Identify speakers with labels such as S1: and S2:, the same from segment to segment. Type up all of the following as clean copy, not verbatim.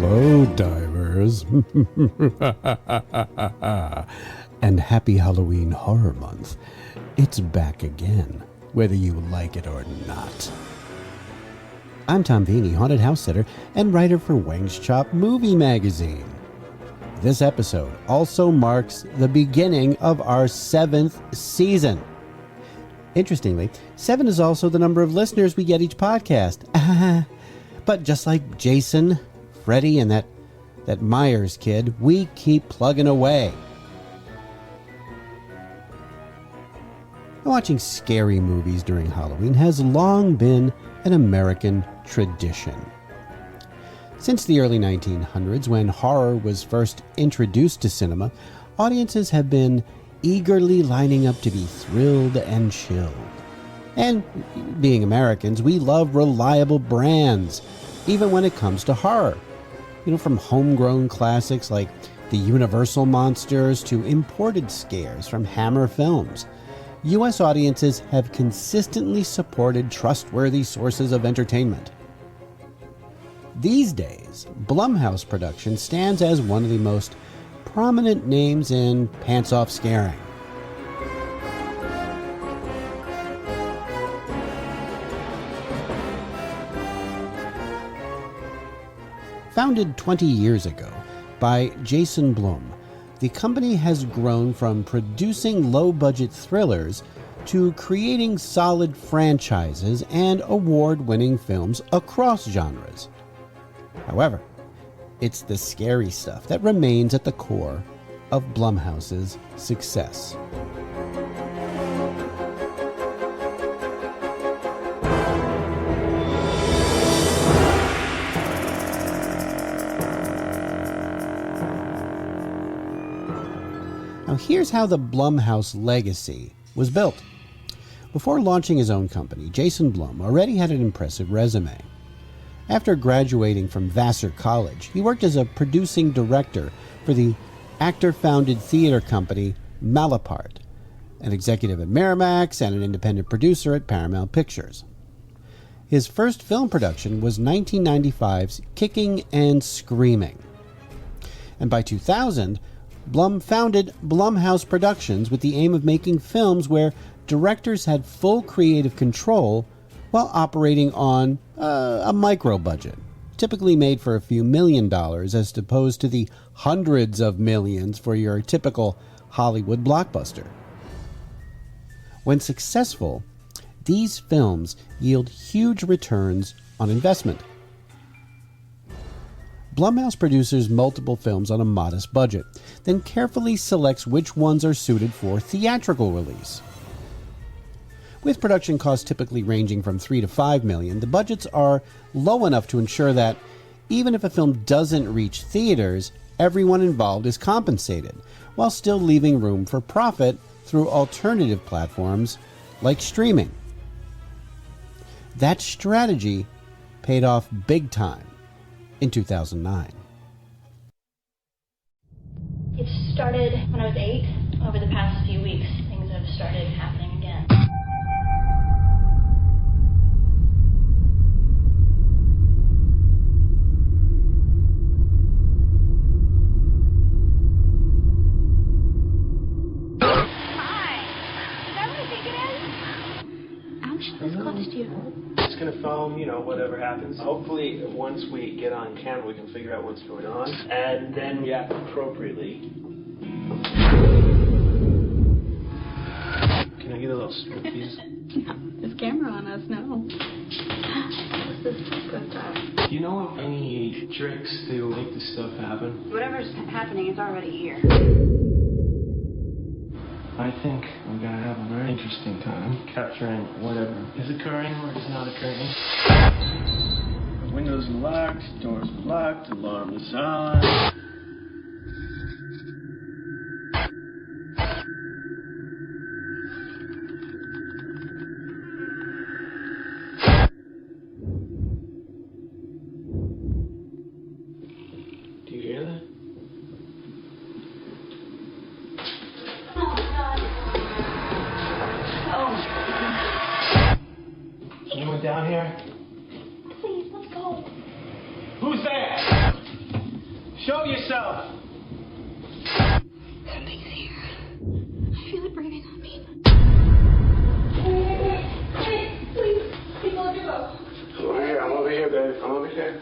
S1: Hello, divers. And happy Halloween Horror Month. It's back again, whether you like it or not. I'm Tom Vini, haunted house sitter and writer for Wang's Chop Movie Magazine. This episode also marks the beginning of our 7th season. Interestingly, 7 is also the number of listeners we get each podcast. But just like Jason, Freddy, and that Myers kid, we keep plugging away. Watching scary movies during Halloween has long been an American tradition. Since the early 1900s, when horror was first introduced to cinema, audiences have been eagerly lining up to be thrilled and chilled. And being Americans, we love reliable brands, even when it comes to horror. From homegrown classics like the Universal Monsters to imported scares from Hammer Films. U.S. audiences have consistently supported trustworthy sources of entertainment. These days, Blumhouse Productions stands as one of the most prominent names in pants-off scaring. Founded 20 years ago by Jason Blum, the company has grown from producing low-budget thrillers to creating solid franchises and award-winning films across genres. However, it's the scary stuff that remains at the core of Blumhouse's success. Now, here's how the Blumhouse legacy was built. Before launching his own company, Jason Blum already had an impressive resume. After graduating from Vassar College, he worked as a producing director for the actor-founded theater company Malaparte, an executive at Miramax, and an independent producer at Paramount Pictures. His first film production was 1995's Kicking and Screaming. And by 2000, Blum founded Blumhouse Productions with the aim of making films where directors had full creative control while operating on a micro budget, typically made for a few $1 million as opposed to the hundreds of millions for your typical Hollywood blockbuster. When successful, these films yield huge returns on investment. Blumhouse produces multiple films on a modest budget, then carefully selects which ones are suited for theatrical release. With production costs typically ranging from $3 to $5 million, the budgets are low enough to ensure that even if a film doesn't reach theaters, everyone involved is compensated, while still leaving room for profit through alternative platforms like streaming. That strategy paid off big time in 2009.
S2: It started when I was 8. Over the past few weeks, things have started happening again.
S3: Hi! Is that what I think it is? How much does this cost you?
S4: Just gonna film, whatever happens. Hopefully, once we get on camera, we can figure out what's going on, and then react appropriately. Can I get a little striptease?
S3: There's camera on us now. What's this good stuff?
S4: Do you know of any tricks to make this stuff happen?
S3: Whatever's happening is already here.
S4: I think we're gonna have a very interesting time capturing whatever is occurring or is not occurring.
S5: The windows are locked, doors are locked, alarm is on.
S4: Do you hear that? Anyone down here?
S2: Please, let's go.
S4: Who's there?
S5: Show yourself!
S3: Something's here. I feel it breathing on me. Hey, please, people let me go.
S4: I'm over here, babe. I'm over here.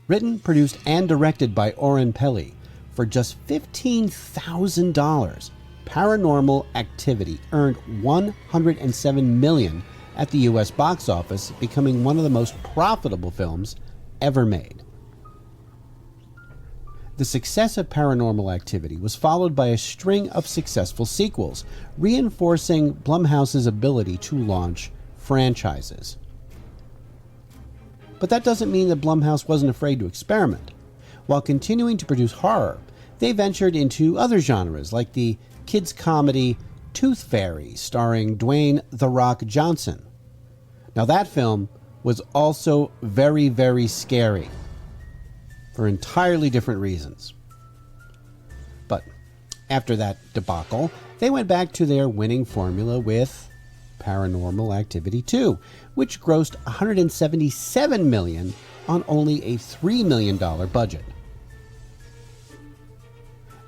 S1: Written, produced, and directed by Oren Peli, for just $15,000, Paranormal Activity earned $107 million at the U.S. box office, becoming one of the most profitable films ever made. The success of Paranormal Activity was followed by a string of successful sequels, reinforcing Blumhouse's ability to launch franchises. But that doesn't mean that Blumhouse wasn't afraid to experiment. While continuing to produce horror, they ventured into other genres like the kids' comedy Tooth Fairy, starring Dwayne "The Rock" Johnson. Now that film was also very, very scary, for entirely different reasons. But after that debacle, they went back to their winning formula with Paranormal Activity 2, which grossed $177 million on only a $3 million budget.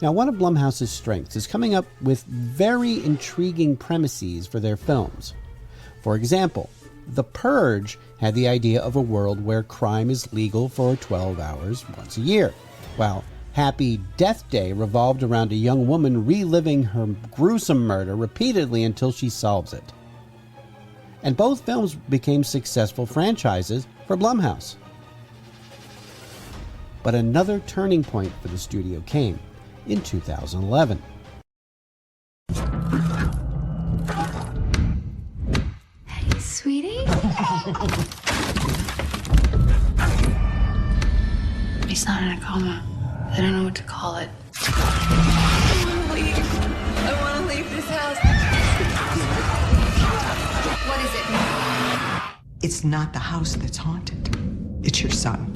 S1: Now, one of Blumhouse's strengths is coming up with very intriguing premises for their films. For example, The Purge had the idea of a world where crime is legal for 12 hours once a year, while Happy Death Day revolved around a young woman reliving her gruesome murder repeatedly until she solves it. And both films became successful franchises for Blumhouse. But another turning point for the studio came in 2011.
S3: Hey, sweetie? He's not in a coma. I don't know what to call it.
S6: I want to leave this house. What is it?
S7: It's not the house that's haunted. It's your son.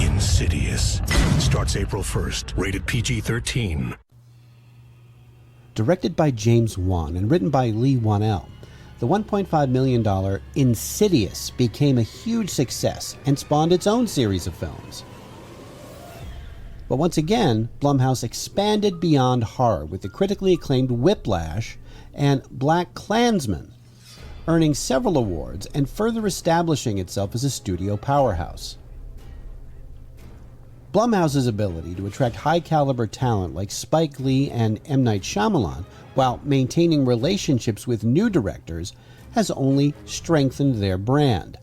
S8: Insidious. Starts April 1st. Rated PG-13.
S1: Directed by James Wan and written by Lee Wanell, the $1.5 million Insidious became a huge success and spawned its own series of films. But once again, Blumhouse expanded beyond horror with the critically acclaimed Whiplash and Black Klansman, earning several awards and further establishing itself as a studio powerhouse. Blumhouse's ability to attract high-caliber talent like Spike Lee and M. Night Shyamalan while maintaining relationships with new directors has only strengthened their brand.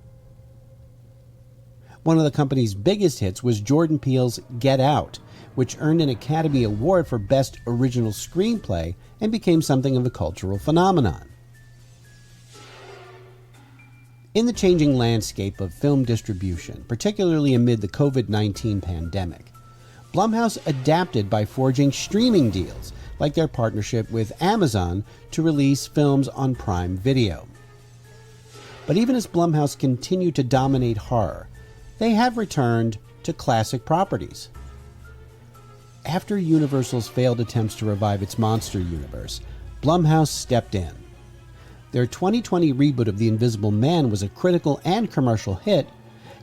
S1: One of the company's biggest hits was Jordan Peele's Get Out, which earned an Academy Award for Best Original Screenplay and became something of a cultural phenomenon. In the changing landscape of film distribution, particularly amid the COVID-19 pandemic, Blumhouse adapted by forging streaming deals, like their partnership with Amazon to release films on Prime Video. But even as Blumhouse continued to dominate horror, they have returned to classic properties. After Universal's failed attempts to revive its monster universe, Blumhouse stepped in. Their 2020 reboot of The Invisible Man was a critical and commercial hit,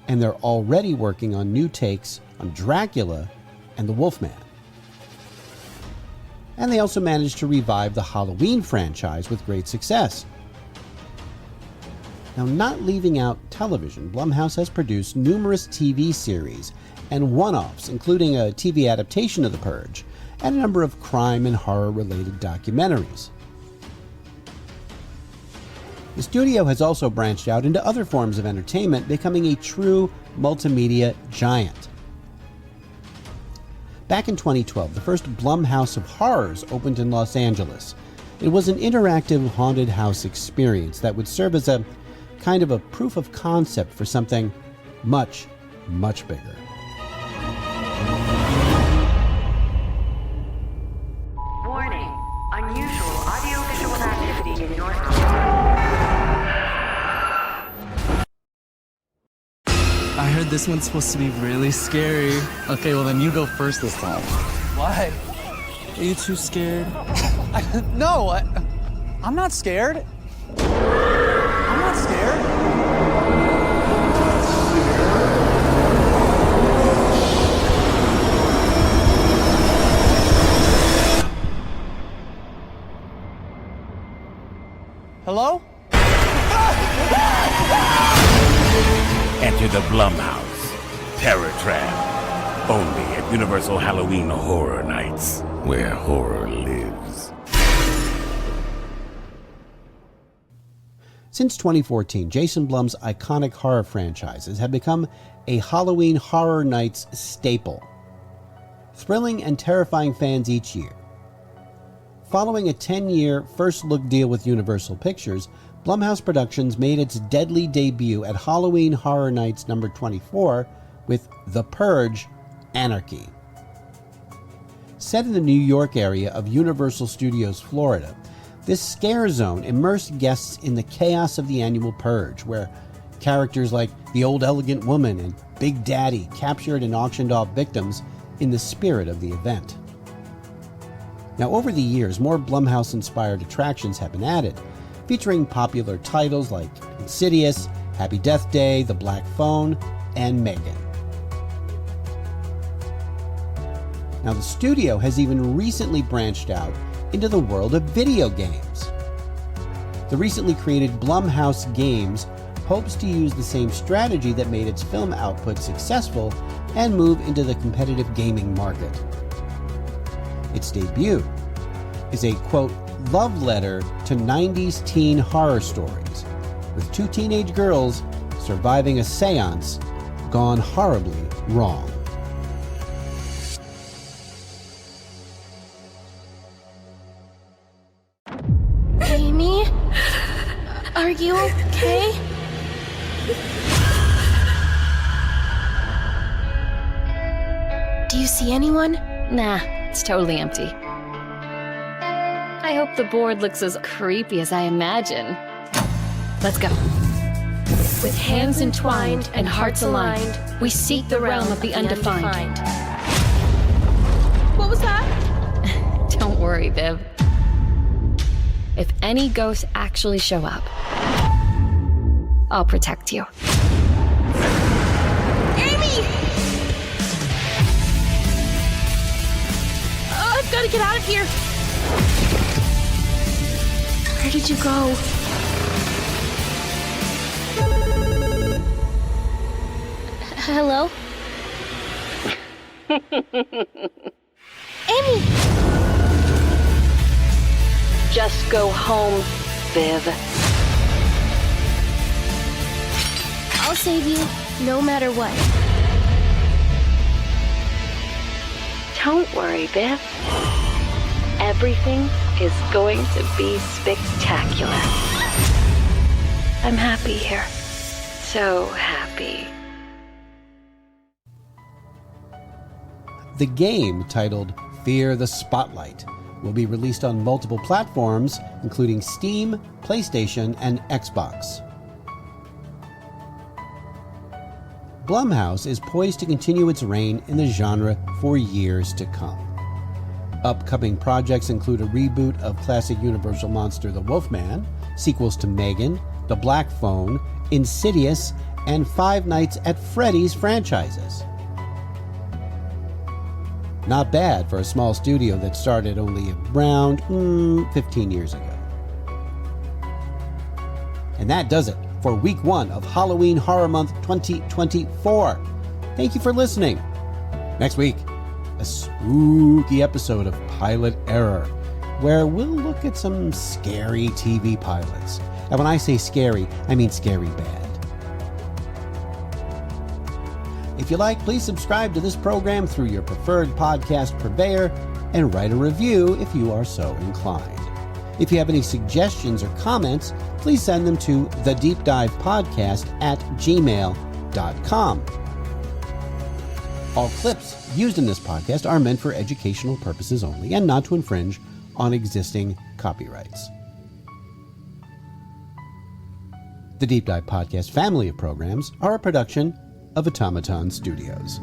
S1: and they're already working on new takes on Dracula and the Wolfman. And they also managed to revive the Halloween franchise with great success. Now, not leaving out television, Blumhouse has produced numerous TV series and one-offs, including a TV adaptation of The Purge, and a number of crime and horror-related documentaries. The studio has also branched out into other forms of entertainment, becoming a true multimedia giant. Back in 2012, the first Blumhouse of Horrors opened in Los Angeles. It was an interactive haunted house experience that would serve as a kind of a proof of concept for something much, much bigger.
S9: I heard this one's supposed to be really scary.
S10: Okay, well then you go first this time.
S9: Why? Are you too scared?
S10: No, I'm not scared. I'm not scared. Hello?
S11: Enter the Blumhouse Terror Trap. Only at Universal Halloween Horror Nights, where horror lives.
S1: Since 2014, Jason Blum's iconic horror franchises have become a Halloween Horror Nights staple, thrilling and terrifying fans each year. Following a 10-year first-look deal with Universal Pictures, Blumhouse Productions made its deadly debut at Halloween Horror Nights number 24 with The Purge: Anarchy. Set in the New York area of Universal Studios, Florida, this scare zone immersed guests in the chaos of the annual Purge, where characters like the Old Elegant Woman and Big Daddy captured and auctioned off victims in the spirit of the event. Now, over the years, more Blumhouse-inspired attractions have been added, featuring popular titles like Insidious, Happy Death Day, The Black Phone, and Megan. Now, the studio has even recently branched out into the world of video games. The recently created Blumhouse Games hopes to use the same strategy that made its film output successful and move into the competitive gaming market. Its debut is a, quote, love letter to 90s teen horror stories, with two teenage girls surviving a seance gone horribly wrong.
S12: Amy? Are you okay? Do you see anyone?
S13: Nah, it's totally empty. I hope the board looks as creepy as I imagine. Let's go. With hands entwined and hearts aligned, we seek the realm of the undefined.
S12: What was that?
S13: Don't worry, Viv. If any ghosts actually show up, I'll protect you.
S12: Amy! Oh, I've got to get out of here. Where did you go? Hello? Amy!
S13: Just go home, Viv.
S12: I'll save you, no matter what.
S13: Don't worry, Viv. Everything is going to be spectacular. I'm happy here. So happy.
S1: The game, titled Fear the Spotlight, will be released on multiple platforms, including Steam, PlayStation, and Xbox. Blumhouse is poised to continue its reign in the genre for years to come. Upcoming projects include a reboot of classic Universal monster The Wolfman, sequels to Megan, The Black Phone, Insidious, and Five Nights at Freddy's franchises. Not bad for a small studio that started only around 15 years ago. And that does it for week 1 of Halloween Horror Month 2024. Thank you for listening. Next week, a spooky episode of Pilot Error, where we'll look at some scary TV pilots. And when I say scary, I mean scary bad. If you like, please subscribe to this program through your preferred podcast purveyor and write a review if you are so inclined. If you have any suggestions or comments, please send them to thedeepdivepodcast@gmail.com. All clips used in this podcast are meant for educational purposes only and not to infringe on existing copyrights. The Deep Dive Podcast family of programs are a production of Automaton Studios.